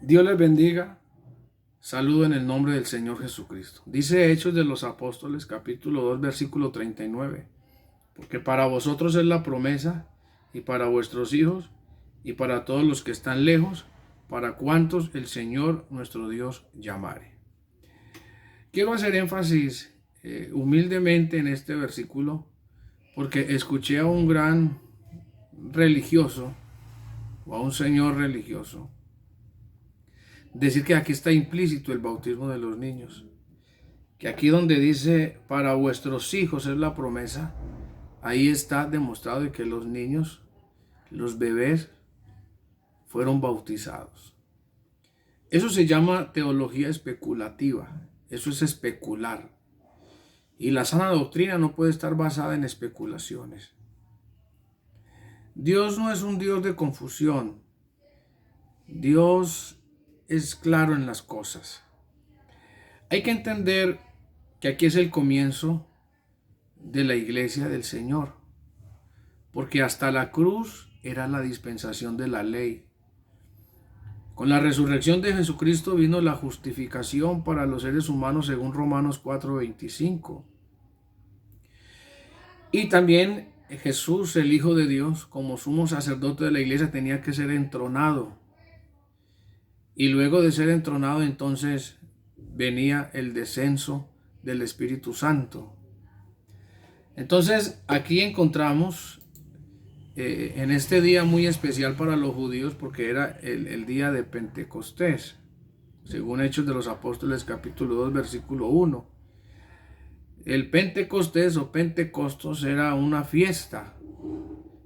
Dios les bendiga. Saludo en el nombre del Señor Jesucristo. Dice Hechos de los Apóstoles, capítulo 2, versículo 39. Porque para vosotros es la promesa, y para vuestros hijos, y para todos los que están lejos, para cuantos el Señor nuestro Dios llamare. Quiero hacer énfasis humildemente en este versículo, porque escuché a un gran religioso, o a un señor religioso, decir que aquí está implícito el bautismo de los niños, que aquí donde dice para vuestros hijos es la promesa, ahí está demostrado que los niños, los bebés, fueron bautizados. Eso se llama teología especulativa, eso es especular. Y la sana doctrina no puede estar basada en especulaciones. Dios no es un Dios de confusión. Dios es claro en las cosas. Hay que entender que aquí es el comienzo de la iglesia del Señor, porque hasta la cruz era la dispensación de la ley. Con la resurrección de Jesucristo vino la justificación para los seres humanos según Romanos 4:25. Y también Jesús, el Hijo de Dios, como sumo sacerdote de la iglesia, tenía que ser entronado. Y luego de ser entronado, entonces venía el descenso del Espíritu Santo. Entonces aquí encontramos en este día muy especial para los judíos, porque era el día de Pentecostés, según Hechos de los Apóstoles capítulo 2 versículo 1. El Pentecostés o Pentecostos era una fiesta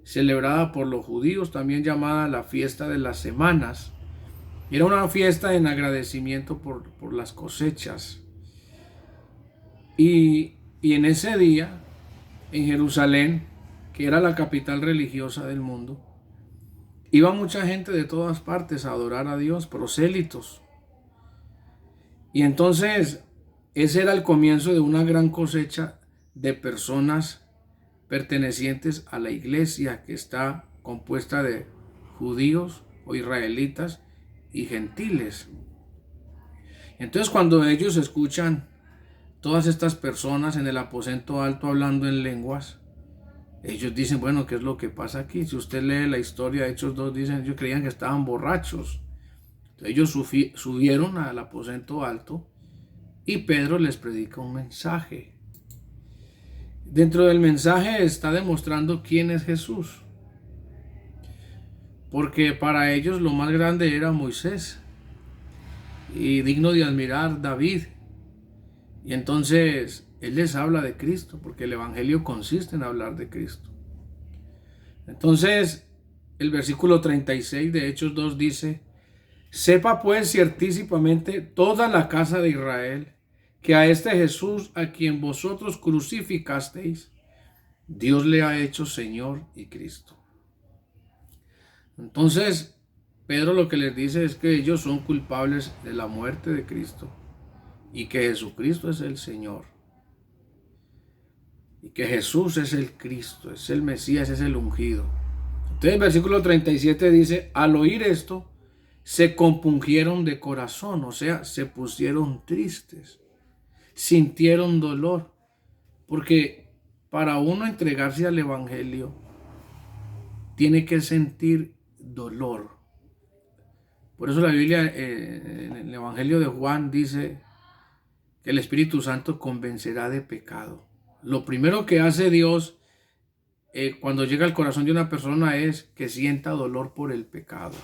celebrada por los judíos, también llamada la fiesta de las semanas. Era una fiesta en agradecimiento por las cosechas. Y en ese día, en Jerusalén, que era la capital religiosa del mundo, iba mucha gente de todas partes a adorar a Dios, prosélitos. Y entonces, ese era el comienzo de una gran cosecha de personas pertenecientes a la iglesia, que está compuesta de judíos o israelitas y gentiles. Entonces, cuando ellos escuchan todas estas personas en el aposento alto hablando en lenguas, ellos dicen, bueno, ¿qué es lo que pasa aquí? Si usted lee la historia de Hechos 2, dicen, ellos creían que estaban borrachos. Entonces ellos subieron al aposento alto y Pedro les predica un mensaje. Dentro del mensaje está demostrando quién es Jesús. Porque para ellos lo más grande era Moisés y digno de admirar David. Y entonces él les habla de Cristo, porque el evangelio consiste en hablar de Cristo. Entonces el versículo 36 de Hechos 2 dice: sepa pues ciertísimamente toda la casa de Israel que a este Jesús, a quien vosotros crucificasteis, Dios le ha hecho Señor y Cristo. Entonces Pedro lo que les dice es que ellos son culpables de la muerte de Cristo y que Jesucristo es el Señor y que Jesús es el Cristo, es el Mesías, es el ungido. Entonces el versículo 37 dice: al oír esto se compungieron de corazón, o sea, se pusieron tristes, sintieron dolor, porque para uno entregarse al evangelio tiene que sentir dolor. Por eso la Biblia, en el Evangelio de Juan, dice que el Espíritu Santo convencerá de pecado. Lo primero que hace Dios cuando llega al corazón de una persona es que sienta dolor por el pecado,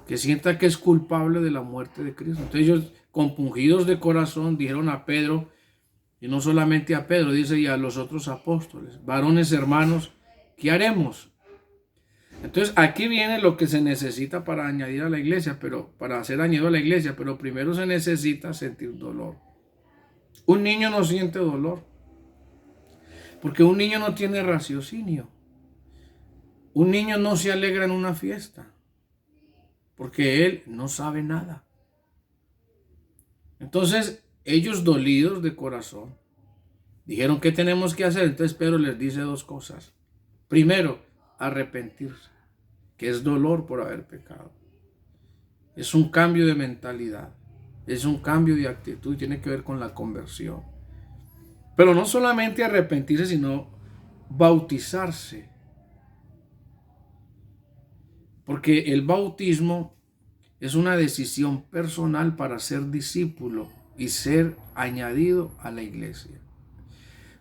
que sienta que es culpable de la muerte de Cristo. Entonces ellos, compungidos de corazón, dijeron a Pedro, y no solamente a Pedro, dice, y a los otros apóstoles: varones hermanos, ¿qué haremos? Entonces aquí viene lo que se necesita para añadir a la iglesia, pero para ser añadido a la iglesia, pero primero se necesita sentir dolor. Un niño no siente dolor, porque un niño no tiene raciocinio. Un niño no se alegra en una fiesta, porque él no sabe nada. Entonces ellos, dolidos de corazón, dijeron: ¿qué tenemos que hacer? Entonces Pedro les dice dos cosas. Primero, arrepentirse, que es dolor por haber pecado. Es un cambio de mentalidad, es un cambio de actitud y tiene que ver con la conversión. Pero no solamente arrepentirse, sino bautizarse. Porque el bautismo es una decisión personal para ser discípulo y ser añadido a la iglesia.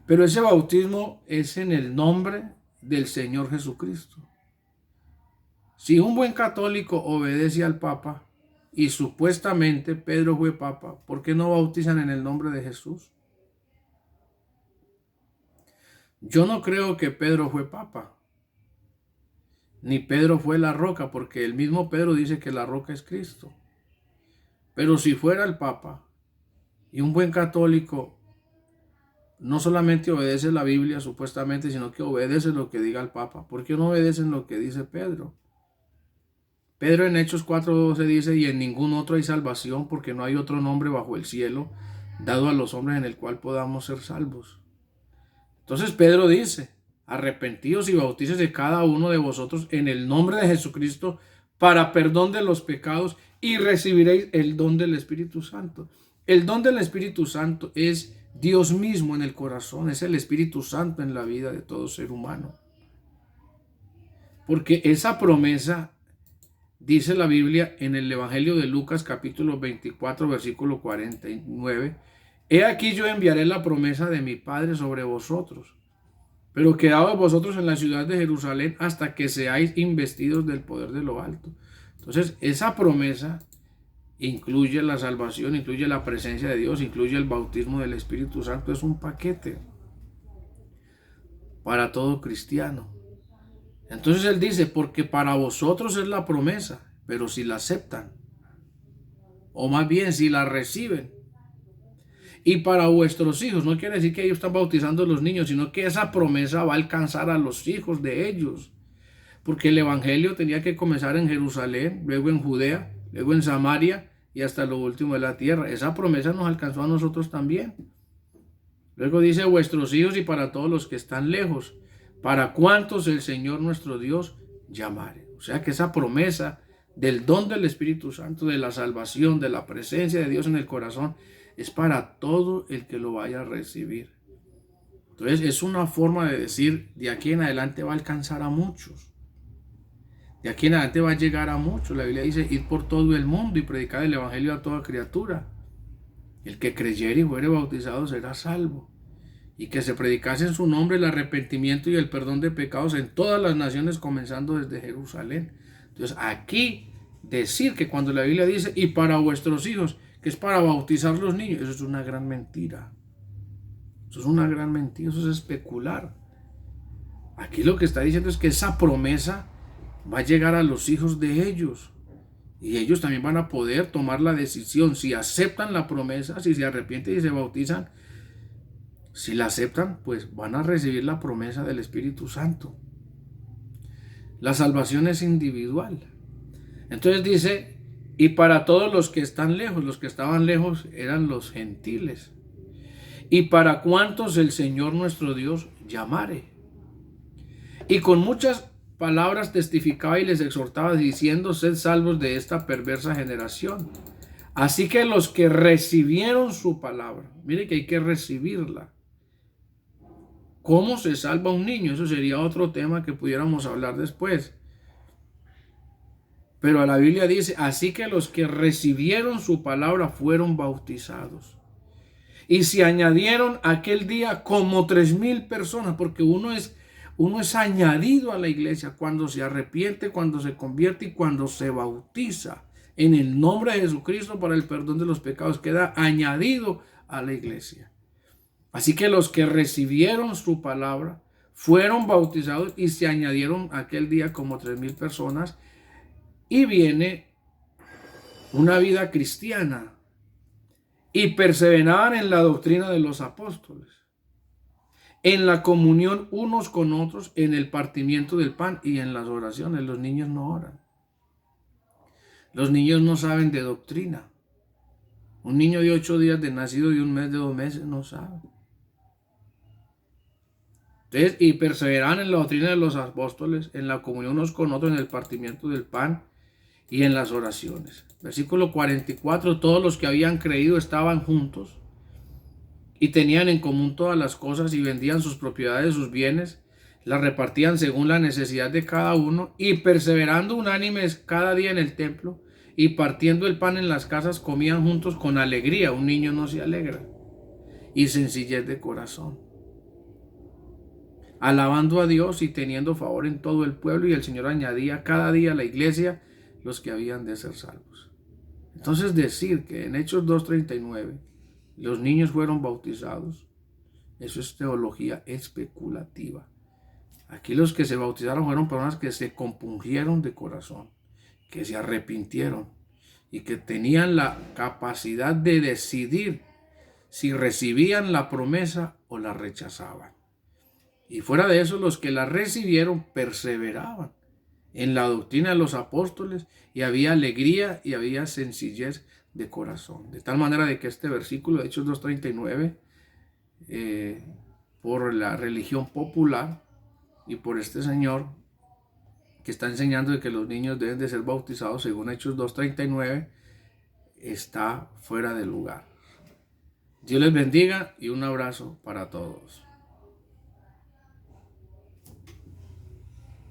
Pero ese bautismo es en el nombre del Señor Jesucristo. Si un buen católico obedece al Papa y supuestamente Pedro fue Papa, ¿por qué no bautizan en el nombre de Jesús? Yo no creo que Pedro fue Papa, ni Pedro fue la roca, porque el mismo Pedro dice que la roca es Cristo. Pero si fuera el Papa y un buen católico no solamente obedece la Biblia supuestamente, sino que obedece lo que diga el Papa, ¿por qué no obedecen lo que dice Pedro? Pedro en Hechos 4:12 dice, y en ningún otro hay salvación, porque no hay otro nombre bajo el cielo dado a los hombres en el cual podamos ser salvos. Entonces Pedro dice, arrepentíos y bautícese cada uno de vosotros en el nombre de Jesucristo para perdón de los pecados y recibiréis el don del Espíritu Santo. El don del Espíritu Santo es Dios mismo en el corazón, es el Espíritu Santo en la vida de todo ser humano. Porque esa promesa dice la Biblia en el Evangelio de Lucas capítulo 24 versículo 49. He aquí yo enviaré la promesa de mi Padre sobre vosotros, pero quedaos vosotros en la ciudad de Jerusalén hasta que seáis investidos del poder de lo alto. Entonces esa promesa incluye la salvación, incluye la presencia de Dios, incluye el bautismo del Espíritu Santo. Es un paquete para todo cristiano. Entonces él dice, porque para vosotros es la promesa, pero si la aceptan, o más bien si la reciben, y para vuestros hijos, no quiere decir que ellos están bautizando a los niños, sino que esa promesa va a alcanzar a los hijos de ellos, porque el evangelio tenía que comenzar en Jerusalén, luego en Judea, luego en Samaria y hasta lo último de la tierra. Esa promesa nos alcanzó a nosotros también. Luego dice vuestros hijos y para todos los que están lejos, para cuantos el Señor nuestro Dios llamare. O sea que esa promesa del don del Espíritu Santo, de la salvación, de la presencia de Dios en el corazón, es para todo el que lo vaya a recibir. Entonces es una forma de decir, de aquí en adelante va a alcanzar a muchos. De aquí en adelante va a llegar a muchos. La Biblia dice, id por todo el mundo y predicad el evangelio a toda criatura. El que creyere y fuere bautizado será salvo. Y que se predicase en su nombre el arrepentimiento y el perdón de pecados en todas las naciones, comenzando desde Jerusalén. Entonces aquí decir que cuando la Biblia dice, y para vuestros hijos, que es para bautizar los niños, eso es una gran mentira. Eso es una gran mentira, eso es especular. Aquí lo que está diciendo es que esa promesa va a llegar a los hijos de ellos. Y ellos también van a poder tomar la decisión. Si aceptan la promesa, si se arrepienten y se bautizan, si la aceptan, pues van a recibir la promesa del Espíritu Santo. La salvación es individual. Entonces dice, y para todos los que están lejos, los que estaban lejos eran los gentiles. Y para cuantos el Señor nuestro Dios llamare. Y con muchas palabras testificaba y les exhortaba diciendo, sed salvos de esta perversa generación. Así que los que recibieron su palabra, mire que hay que recibirla. ¿Cómo se salva un niño? Eso sería otro tema que pudiéramos hablar después. Pero la Biblia dice, así que los que recibieron su palabra fueron bautizados. Y se añadieron aquel día como 3,000 personas, porque uno es añadido a la iglesia cuando se arrepiente, cuando se convierte y cuando se bautiza en el nombre de Jesucristo para el perdón de los pecados. Queda añadido a la iglesia. Así que los que recibieron su palabra fueron bautizados y se añadieron aquel día como 3,000 personas. Y viene una vida cristiana. Y perseveraban en la doctrina de los apóstoles, en la comunión unos con otros, en el partimiento del pan y en las oraciones. Los niños no oran. Los niños no saben de doctrina. Un niño de 8 días de nacido y un mes de 2 meses no sabe. Entonces, y perseveraban en la doctrina de los apóstoles, en la comunión unos con otros, en el partimiento del pan y en las oraciones. Versículo 44, todos los que habían creído estaban juntos y tenían en común todas las cosas y vendían sus propiedades, sus bienes, las repartían según la necesidad de cada uno y perseverando unánimes cada día en el templo y partiendo el pan en las casas comían juntos con alegría. Un niño no se alegra. Y sencillez de corazón, alabando a Dios y teniendo favor en todo el pueblo, y el Señor añadía cada día a la iglesia los que habían de ser salvos. Entonces decir que en Hechos 2:39 los niños fueron bautizados, eso es teología especulativa. Aquí los que se bautizaron fueron personas que se compungieron de corazón, que se arrepintieron y que tenían la capacidad de decidir si recibían la promesa o la rechazaban. Y fuera de eso, los que la recibieron perseveraban en la doctrina de los apóstoles y había alegría y había sencillez de corazón. De tal manera de que este versículo de Hechos 2:39, por la religión popular y por este señor que está enseñando de que los niños deben de ser bautizados según Hechos 2:39, está fuera de lugar. Dios les bendiga y un abrazo para todos.